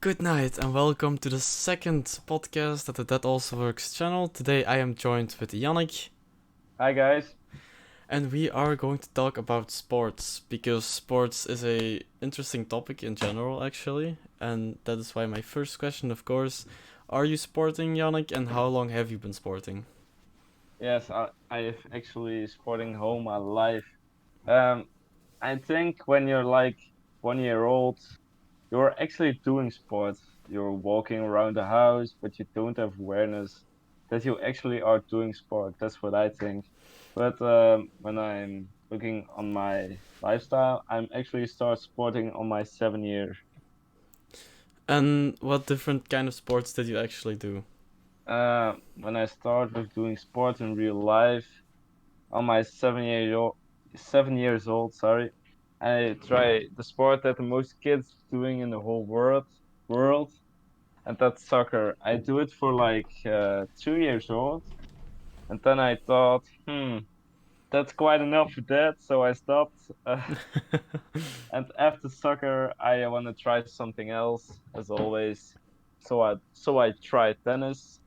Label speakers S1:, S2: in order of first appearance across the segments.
S1: Good night and welcome to the second podcast at the ThatAlsoWorks channel. Today I am joined with Yannick
S2: Hi guys.
S1: and we are going to talk about sports because sports is a interesting topic in general actually, and that is why my first question, of course, are you sporting, Yannick, and how long have you been sporting?
S2: Yes, I've actually sporting all my life. Um, I think when you're like 1 year old, you're actually doing sports. You're walking around the house, but you don't have awareness that you actually are doing sport. That's what I think. But when I'm looking on my lifestyle, I'm actually start sporting on my 7 year.
S1: And what different kind of sports did you actually do?
S2: When I start with doing sport in real life, on my 7 years old, sorry, I try the sport that the most kids doing in the whole world, and that's soccer. I do it for like 2 years old, and then I thought, that's quite enough for that, so I stopped. And after soccer, I want to try something else, as always. So I tried tennis.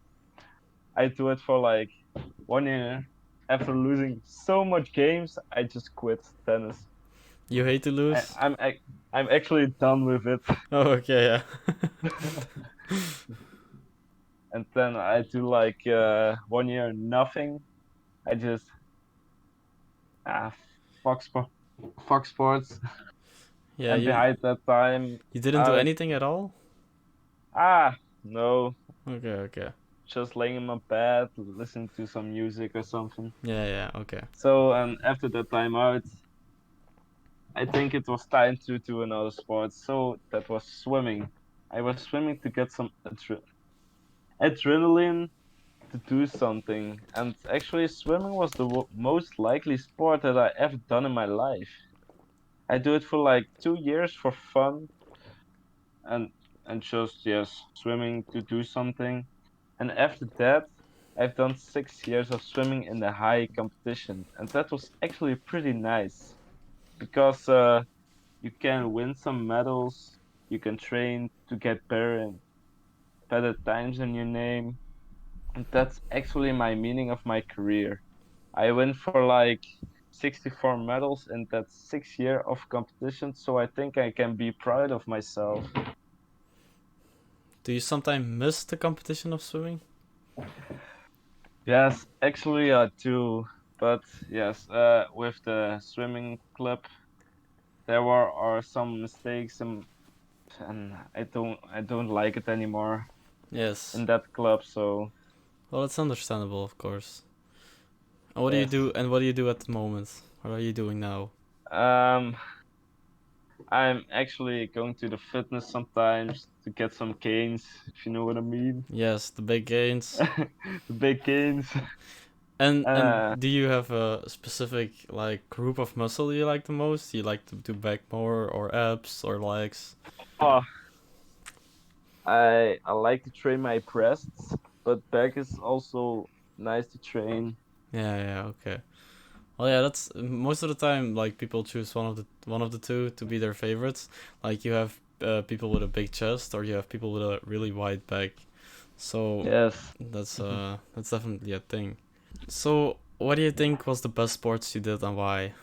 S2: I do it for like 1 year. After losing so much games, I just quit tennis.
S1: You hate to
S2: I,
S1: lose?
S2: I'm ac- I'm actually done with it.
S1: Oh, okay, yeah.
S2: And then I do like 1 year nothing. I just ah Fox Sport, Fox Sports.
S1: Yeah,
S2: And behind that time,
S1: you didn't do
S2: I
S1: anything at all?
S2: no,
S1: Okay, okay.
S2: just laying in my bed, listening to some music or something.
S1: Yeah, yeah, okay.
S2: So and after that time out, I think it was time to do another sport. So that was swimming. I was swimming to get some adrenaline to do something. And actually, swimming was the most likely sport that I ever done in my life. I do it for like 2 years for fun and just yes, swimming to do something. And after that, I've done 6 years of swimming in the high competition, and that was actually pretty nice because you can win some medals, you can train to get better times in your name, and that's actually my meaning of my career. I went for like 64 medals in that 6 year of competition, so I think I can be proud of myself.
S1: Do you sometimes miss the competition of swimming?
S2: Yes, actually I do. But yes, with the swimming club, there were are some mistakes, and I don't like it anymore
S1: Yes.
S2: in that club. So
S1: Well, it's understandable, of course. And what do you
S2: yes,
S1: do? And what do you do at the moment? What are you doing now?
S2: um, I'm actually going to the fitness sometimes to get some gains, if you know what I mean.
S1: Yes, the big gains.
S2: The big gains.
S1: And
S2: Uh,
S1: do you have a specific like group of muscle you like the most? You like to do back more or abs or legs?
S2: oh, I like to train my breasts, but back is also nice to train.
S1: Yeah, yeah, okay. Well, yeah, that's most of the time. Like people choose one of the two to be their favorites. Like you have people with a big chest, or you have people with a really wide back. So
S2: Yes.
S1: that's definitely a thing. So what do you think was the best sports you did and why?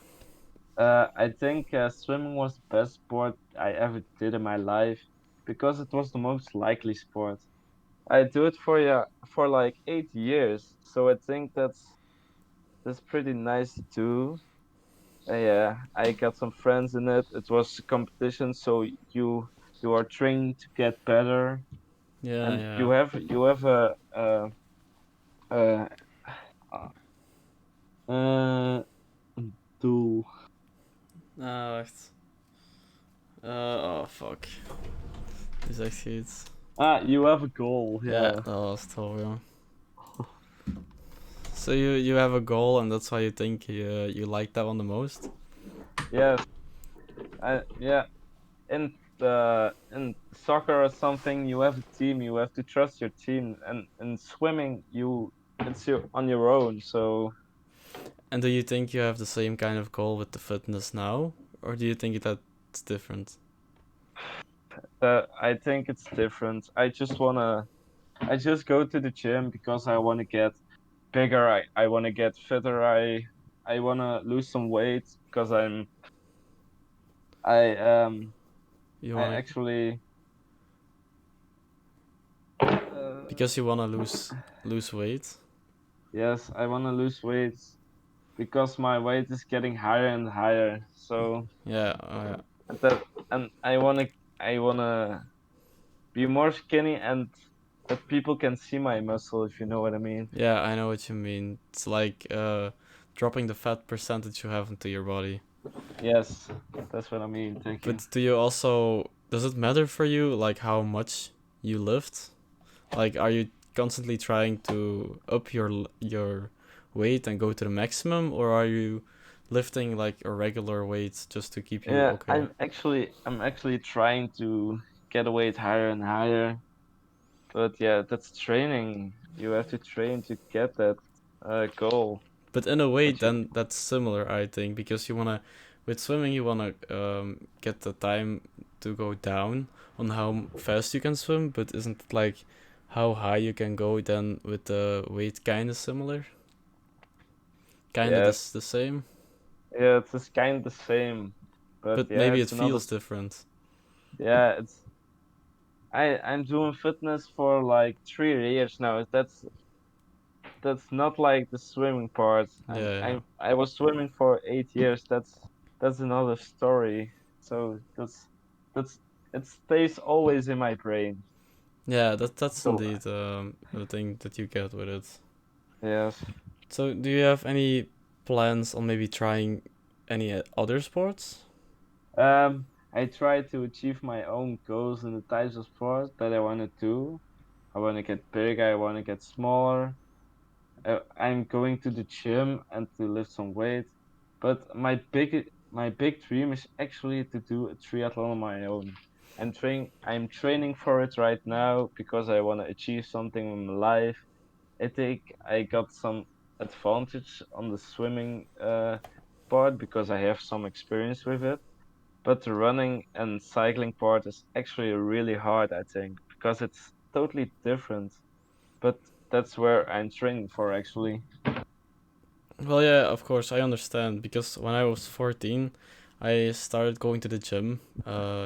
S2: I think swimming was the best sport I ever did in my life because it was the most likely sport. I do it for for like 8 years, so I think that's pretty nice to do. Yeah, I got some friends in it. It was a competition, so you are trained to get better,
S1: Yeah,
S2: and
S1: yeah.
S2: you have a uh, uh, do
S1: Wacht. Oh fuck. Die zegt je iets.
S2: you have a goal.
S1: Ja,
S2: Yeah.
S1: dat was het al, ja. So you have a goal and that's why you think you like that one the most?
S2: Yes. Yeah. In soccer or something, you have a team. You have to trust your team, and in swimming, it's on your own. So
S1: And do you think you have the same kind of goal with the fitness now? Or do you think that's different?
S2: I think it's different. I just go to the gym because I wanna get bigger. I wanna get fitter. I wanna lose some weight because I um
S1: You
S2: I
S1: wanna
S2: actually uh,
S1: because you wanna lose weight.
S2: yes, I wanna lose weight because my weight is getting higher and higher. So
S1: Yeah,
S2: that and I wanna be more skinny and that people can see my muscle if you know what I mean.
S1: yeah, I know what you mean. It's like dropping the fat percentage you have into your body.
S2: Yes, that's what I mean. Thank you.
S1: But do you also does it matter for you like how much you lift? Like, are you constantly trying to up your weight and go to the maximum, or are you lifting like a regular weight just to keep you
S2: Yeah,
S1: okay?
S2: I'm actually trying to get a weight higher and higher. But yeah, that's training. You have to train to get that goal.
S1: But in a way,
S2: But you
S1: then that's similar, I think, because you wanna, with swimming, you wanna get the time to go down on how fast you can swim, but isn't it like how high you can go then with the weight kind of similar, kind of
S2: yes,
S1: the same,
S2: yeah, it's just kind of the same. But
S1: but
S2: yeah,
S1: maybe it
S2: it's another.
S1: feels different.
S2: Yeah, it's I'm doing fitness for like 3 years now. That's not like the swimming part.
S1: Yeah,
S2: I was swimming for 8 years. That's another story. So that's it stays always in my brain.
S1: yeah. That's
S2: So
S1: indeed the thing that you get with it.
S2: yes.
S1: So, do you have any plans on maybe trying any other sports?
S2: I try to achieve my own goals in the types of sport that I want to do. I want to get bigger. I want to get smaller. I'm going to the gym and to lift some weight. But my big dream is actually to do a triathlon on my own. I'm training for it right now because I want to achieve something in my life. I think I got some advantage on the swimming part because I have some experience with it. But the running and cycling part is actually really hard, I think, because it's totally different. But that's where I'm training for actually.
S1: Well, yeah, of course, I understand because when I was 14, I started going to the gym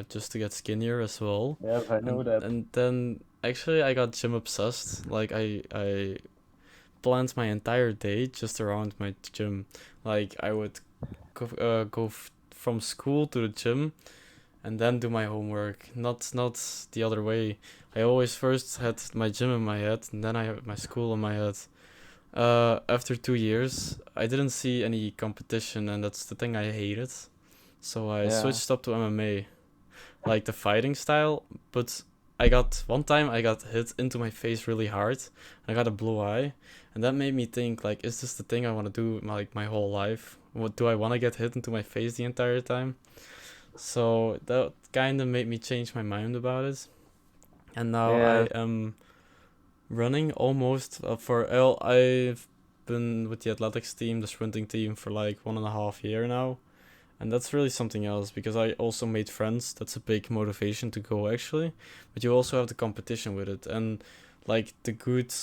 S1: just to get skinnier as well.
S2: Yes, I know that.
S1: And then actually I got gym obsessed. Like I planned my entire day just around my gym. Like I would go from school to the gym and then do my homework. Not the other way. I always first had my gym in my head and then I had my school in my head. After 2 years, I didn't see any competition, and that's the thing I hated. So I
S2: Yeah.
S1: switched up to MMA, like the fighting style. But I got one time I got hit into my face really hard. I got a blue eye, and that made me think like, is this the thing I want to do like my whole life? What do I want to get hit into my face the entire time? So that kind of made me change my mind about it. And now I
S2: Yeah.
S1: am running almost for well, I've been with the athletics team, the sprinting team for like 1.5 year now, and that's really something else because I also made friends. That's a big motivation to go actually, but you also have the competition with it and like the good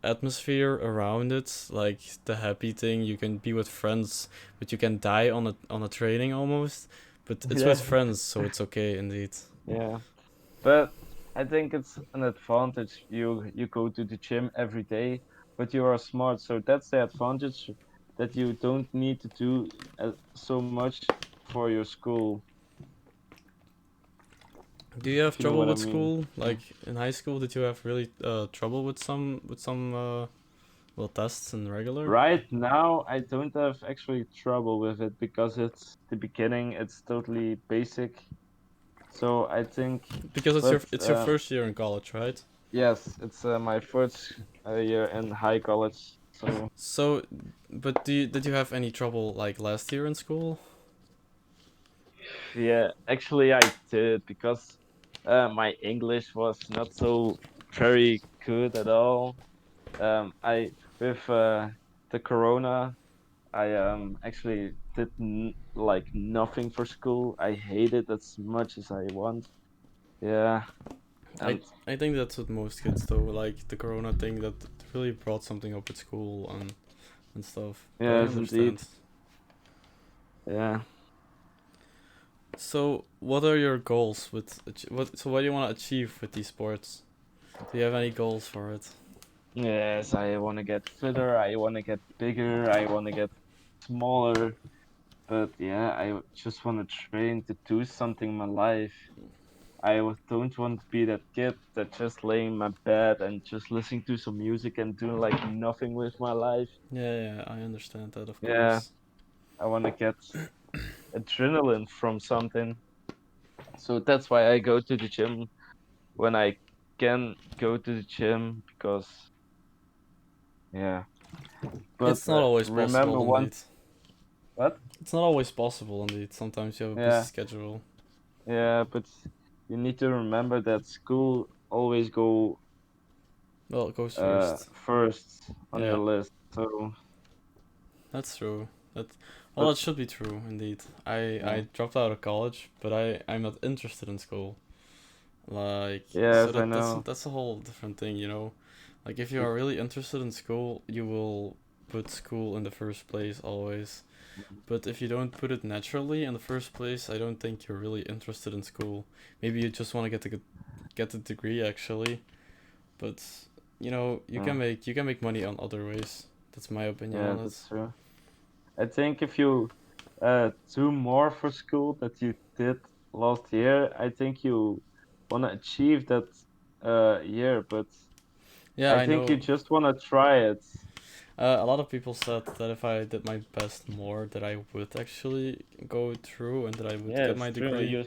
S1: atmosphere around it, like the happy thing. You can be with friends, but you can die on a training almost. But it's with
S2: Yeah.
S1: friends, so it's okay indeed.
S2: Yeah. But I think it's an advantage. You go to the gym every day, but you are smart, so that's the advantage that you don't need to do so much for your school,
S1: Do you have
S2: if you know
S1: trouble
S2: what I
S1: with
S2: mean.
S1: school? Like in high school, did you have really trouble with some well tests and regular?
S2: Right now, I don't have actually trouble with it because it's the beginning. It's totally basic. So I think,
S1: Because
S2: but
S1: it's your first year in college, right?
S2: yes, it's my first year in high college. So
S1: So, but did you have any trouble like last year in school?
S2: yeah, actually I did because my English was not so very good at all. I with the Corona, I actually did like nothing for school. I hate it as much as I want. Yeah,
S1: I
S2: and
S1: I think that's what most kids do. Like the Corona thing that really brought something up at school and stuff. But I
S2: yes, indeed.
S1: understand.
S2: Yeah.
S1: So, what are your goals with what? So, what do you want to achieve with these sports? Do you have any goals for it?
S2: Yes, I want to get fitter. I want to get bigger. I want to get smaller. But yeah, just want to train to do something in my life. Don't want to be that kid that just laying in my bed and just listening to some music and doing like nothing with my life.
S1: Yeah, I understand that, of
S2: Yeah,
S1: course.
S2: I want to get adrenaline from something. So that's why I go to the gym when I can go to the gym because yeah. But
S1: It's not always
S2: remember
S1: possible,
S2: one
S1: indeed.
S2: what?
S1: It's not always possible, indeed. Sometimes you have a busy
S2: Yeah,
S1: schedule.
S2: yeah, but you need to remember that school always go
S1: Well, it goes first.
S2: first on your
S1: Yeah,
S2: list. So
S1: that's true. That well,
S2: but
S1: that should be true, indeed. I
S2: yeah.
S1: dropped out of college, but I'm not interested in school. Like, so
S2: Yes, I
S1: that's
S2: know.
S1: that's a whole different thing, you know. Like, if you are really interested in school, you will put school in the first place always. But if you don't put it naturally in the first place, I don't think you're really interested in school. Maybe you just want to get the degree actually, but
S2: Yeah,
S1: you can make money on other ways. That's my opinion
S2: yeah,
S1: on it.
S2: that's true. I think if you do more for school that you did last year, I think you wanna achieve that year, but
S1: Yeah,
S2: I
S1: I
S2: think you
S1: know.
S2: just wanna try it.
S1: A lot of people said that if I did my best more, that I would actually go through and that I would
S2: Yeah,
S1: get
S2: it's
S1: my
S2: true.
S1: degree.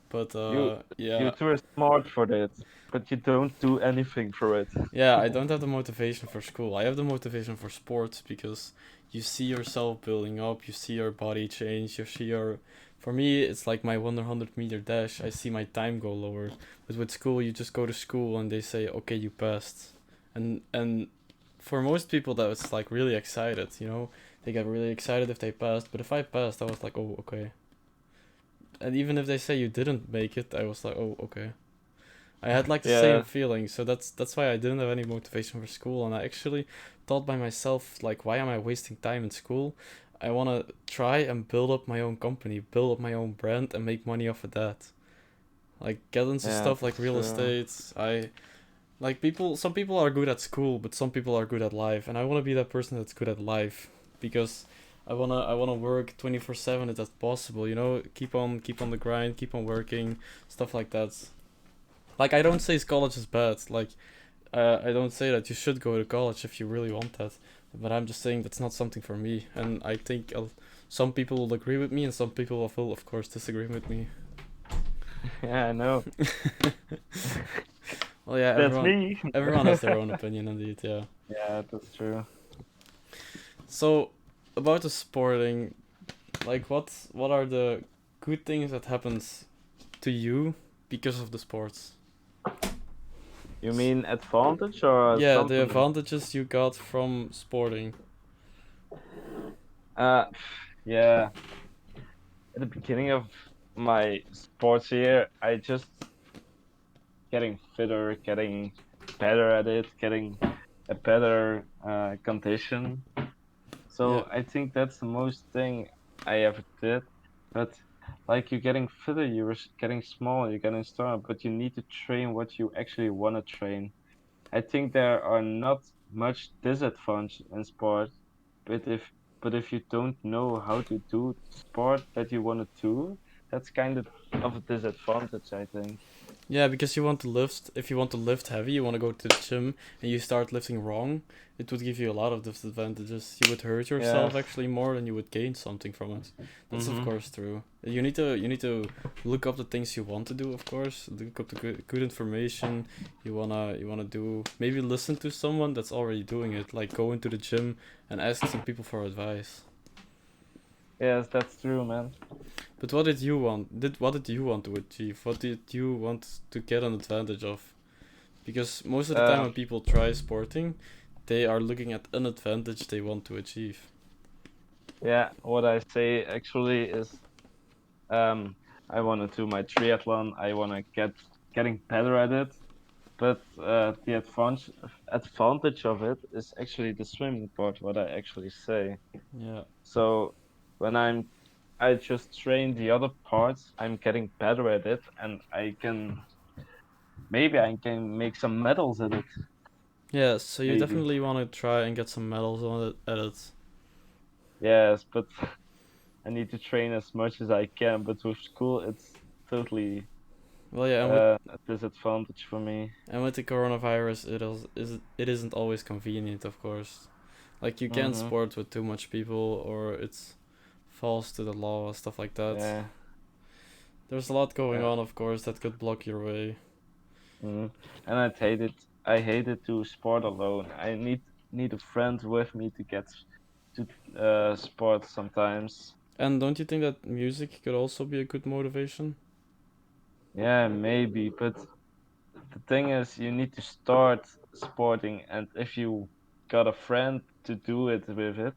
S1: But
S2: You
S1: yeah,
S2: you too smart for that, but you don't do anything for it.
S1: yeah, I don't have the motivation for school. I have the motivation for sports because you see yourself building up, you see your body change, you see your. For me, it's like my 100-meter dash. I see my time go lower. But with school, you just go to school and they say, okay, you passed. And for most people, that was like really excited, you know? They get really excited if they passed. But if I passed, I was like, oh, okay. And even if they say you didn't make it, I was like, oh, okay. I had like the same
S2: Yeah,
S1: feeling, so that's why I didn't have any motivation for school, and I actually thought by myself like, why am I wasting time in school? I wanna try and build up my own company, build up my own brand, and make money off of that. Like get into
S2: yeah,
S1: stuff like
S2: that's
S1: real
S2: true.
S1: estate. I like people. Some people are good at school, but some people are good at life, and I wanna be that person that's good at life because I wanna work 24/7 if that's possible. You know, keep on the grind, keep on working, stuff like that. Like I don't say college is bad. Like I don't say that you should go to college if you really want that, but I'm just saying that's not something for me. And I think some people will agree with me, and some people will, of course, disagree with me.
S2: Yeah, I know.
S1: Well, yeah,
S2: That's
S1: everyone
S2: me.
S1: everyone has their own opinion, indeed. Yeah.
S2: Yeah, that's true.
S1: So about the sporting, like what are the good things that happens to you because of the sports?
S2: You mean advantage or
S1: Yeah, the
S2: something?
S1: advantages you got from sporting.
S2: Uh, yeah. At the beginning of my sports year, I just getting fitter, getting better at it, getting a better condition.
S1: Yeah.
S2: So I think that's the most thing I ever did. But like you're getting fitter, getting smaller, you're getting stronger, but you need to train what you actually want to train. I think there are not much disadvantage in sport, but if you don't know how to do sport that you want to do, that's kind of a disadvantage, I think.
S1: Yeah, because you want to lift. If you want to lift heavy, you want to go to the gym, and you start lifting wrong, it would give you a lot of disadvantages. You would hurt yourself
S2: Yes.
S1: actually more than you would gain something from it. That's of
S2: Mhm.
S1: course true. You need to look up the things you want to do. Of course, look up the good information you wanna do. Maybe listen to someone that's already doing it. Like go into the gym and ask some people for advice.
S2: Yes, that's true, man.
S1: But what did you want? What did you want to achieve? What did you want to get an advantage of? Because most of the time
S2: Uh,
S1: when people try sporting, they are looking at an advantage they want to achieve.
S2: yeah, what I say actually is, um, I want to do my triathlon. I want to get getting better at it. But the advantage of it is actually the swimming part, what I actually say.
S1: Yeah.
S2: So when I just train the other parts, I'm getting better at it, and maybe I can make some medals at it.
S1: Yeah, so you
S2: Maybe.
S1: definitely want to try and get some medals on it at it.
S2: Yes, but I need to train as much as I can. But with school, it's totally
S1: Well, yeah,
S2: a disadvantage for me.
S1: and with the coronavirus, it isn't always convenient, of course. Like you can't
S2: Mm-hmm.
S1: sport with too much people, or it's falls to the law, stuff like that.
S2: Yeah.
S1: There's a lot going
S2: Uh,
S1: on, of course, that could block your way.
S2: mm. And I hated to sport alone. I need a friend with me to get to sport sometimes.
S1: And don't you think that music could also be a good motivation?
S2: Yeah, maybe, but the thing is, you need to start sporting, and if you got a friend to do it with it,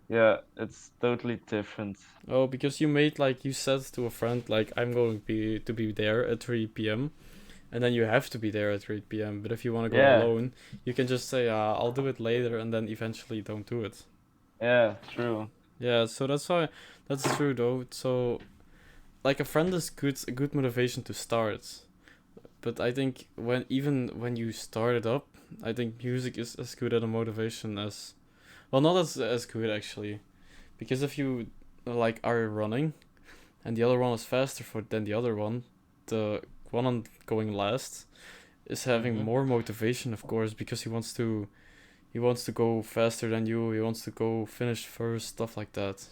S2: yeah, it's totally different.
S1: Oh, because you made like you said to a friend like I'm going to be there at 3 p.m. and then you have to be there at 3 p.m. But if you want to go
S2: Yeah,
S1: alone, you can just say I'll do it later and then eventually don't do it.
S2: yeah, true.
S1: Yeah, so that's true though. So like a friend is a good motivation to start. But I think when you start it up, I think music is as good at a motivation as well, not as good actually, because if you like are running and the other one is faster than the other one, the one on going last is having
S2: Mm-hmm.
S1: more motivation, of course, because he wants to go faster than you. He wants to go finish first, stuff like that.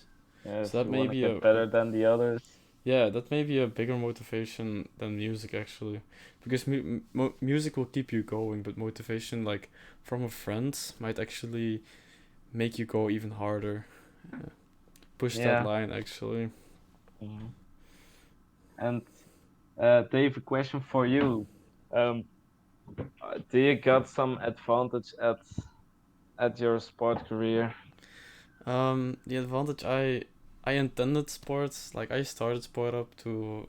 S2: Yes,
S1: So that
S2: you
S1: may
S2: want to
S1: be
S2: get better than the others.
S1: yeah, that may be a bigger motivation than music actually, because music will keep you going, but motivation like from a friend might actually make you go even harder. Push that
S2: Yeah.
S1: line actually.
S2: Hmm. And Dave, a question for you. Um, do you got some advantage at your sport career?
S1: The advantage I intended sports like I started sport up to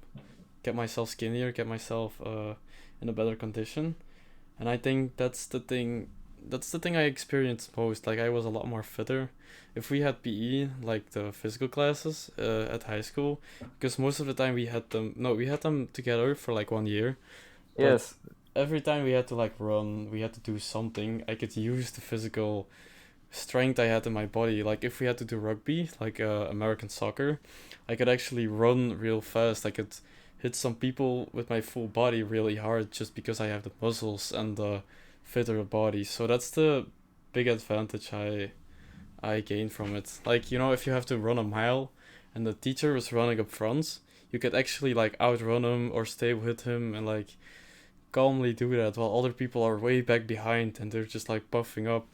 S1: get myself skinnier, get myself in a better condition, and I think that's the thing I experienced most. Like I was a lot more fitter. If we had PE, like the physical classes at high school, because most of the time we had them. No, we had them together for like 1 year, but
S2: Yes.
S1: every time we had to like run, we had to do something. I could use the physical strength I had in my body. Like if we had to do rugby, like American soccer, I could actually run real fast. I could hit some people with my full body really hard just because I have the muscles and the fitter body. So that's the big advantage I gained from it. Like if you have to run a mile, and the teacher was running up front, you could actually like outrun him or stay with him and like calmly do that while other people are way back behind and they're just like puffing up.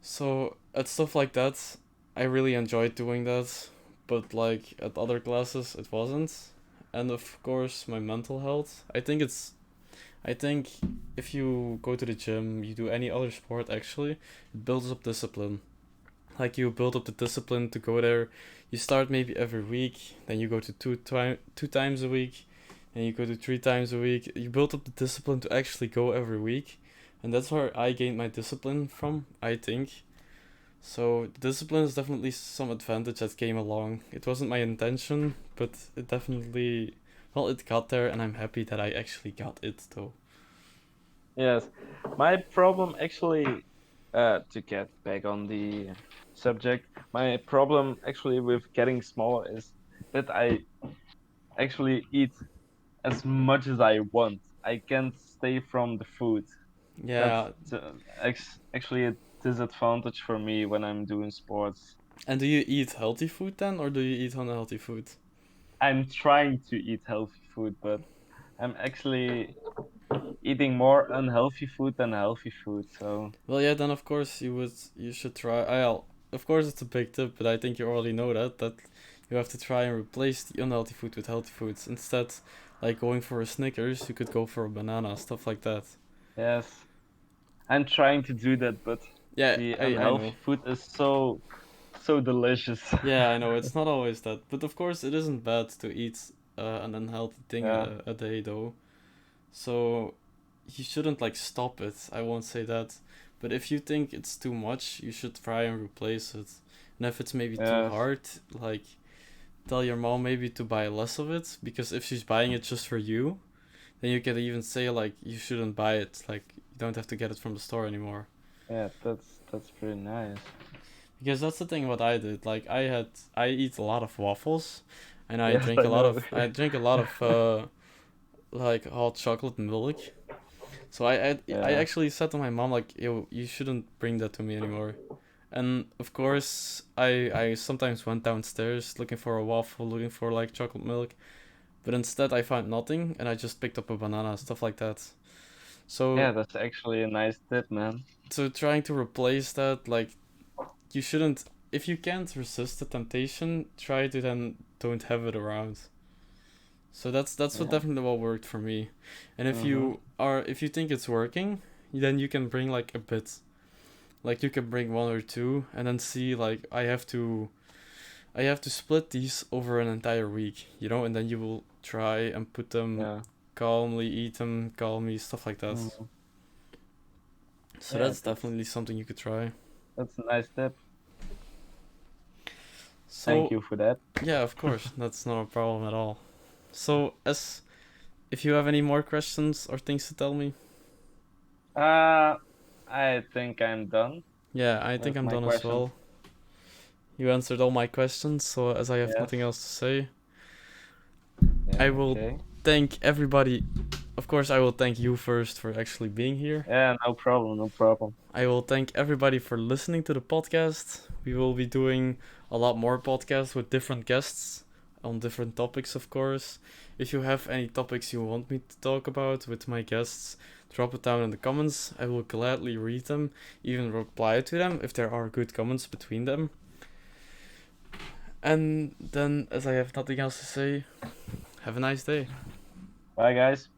S1: So at stuff like that, I really enjoyed doing that, but like at other classes, it wasn't. And of course, my mental health. I think if you go to the gym, you do any other sport actually, it builds up discipline. Like you build up the discipline to go there. You start maybe every week, then you go to two times a week, and you go to 3 times a week. You build up the discipline to actually go every week, and that's where I gained my discipline from. I think so. Discipline is definitely some advantage that came along. It wasn't my intention, but it definitely, well, it got there, and I'm happy that I actually got it though.
S2: Yes. My problem actually, to get back on the subject, my problem actually with getting smaller is that I actually eat as much as I want. I can't stay from the food. That's
S1: Yeah.
S2: actually a disadvantage for me when I'm doing sports.
S1: And do you eat healthy food then, or do you eat unhealthy food?
S2: I'm trying to eat healthy food, but I'm actually eating more unhealthy food than healthy food. So,
S1: Well, yeah, then of course you should try. I'll of course it's a big tip, but I think you already know that you have to try and replace the unhealthy food with healthy foods instead. Like going for a Snickers, you could go for a banana, stuff like that.
S2: yes, I'm trying to do that, but
S1: Yeah,
S2: the
S1: I know.
S2: unhealthy food is so delicious.
S1: Yeah, I know. It's not always that, but of course it isn't bad to eat an unhealthy thing
S2: Yeah.
S1: a day though. So you shouldn't like stop it. I won't say that. But if you think it's too much, you should try and replace it. And if it's maybe too
S2: Yes.
S1: hard, like tell your mom maybe to buy less of it, because if she's buying it just for you, then you can even say like you shouldn't buy it. Like you don't have to get it from the store anymore.
S2: Yeah. That's pretty nice.
S1: Because that's the thing what I did. Like I eat a lot of waffles, and
S2: Yes, I know.
S1: I drink a lot of like hot chocolate milk. So I
S2: Yeah.
S1: actually said to my mom like, yo, you shouldn't bring that to me anymore. And of course I sometimes went downstairs looking for a waffle, looking for like chocolate milk, but instead I found nothing, and I just picked up a banana, stuff like that.
S2: Yeah,
S1: So
S2: that's actually a nice tip, man.
S1: trying to replace that, like you shouldn't, if you can't resist the temptation, try to then don't have it around. So that's what
S2: Yeah.
S1: definitely what worked for me. And
S2: Mhm.
S1: if you think it's working, then you can bring like a bit. Like you can bring one or two and then see like I have to split these over an entire week, and then you will try and put them
S2: Yeah.
S1: calmly, eat them calmly, stuff like that.
S2: Mhm.
S1: So
S2: Yeah,
S1: that's definitely something you could try.
S2: that's a nice tip. Thank
S1: So
S2: you for that.
S1: yeah, of course, that's not a problem at all. So as if you have any more questions or things to tell me,
S2: Uh, I think I'm done
S1: yeah, I think
S2: with
S1: I'm
S2: my
S1: done as
S2: questions.
S1: well. You answered all my questions, so as I have
S2: Yes.
S1: nothing else to say,
S2: Yeah.
S1: I will
S2: Okay.
S1: thank everybody. Of course, I will thank you first for actually being here.
S2: Yeah. No problem. No problem.
S1: I will thank everybody for listening to the podcast. We will be doing a lot more podcasts with different guests on different topics, of course. If you have any topics you want me to talk about with my guests, drop it down in the comments. I will gladly read them, even reply to them if there are good comments between them. And then, as I have nothing else to say, have a nice day.
S2: Bye, guys.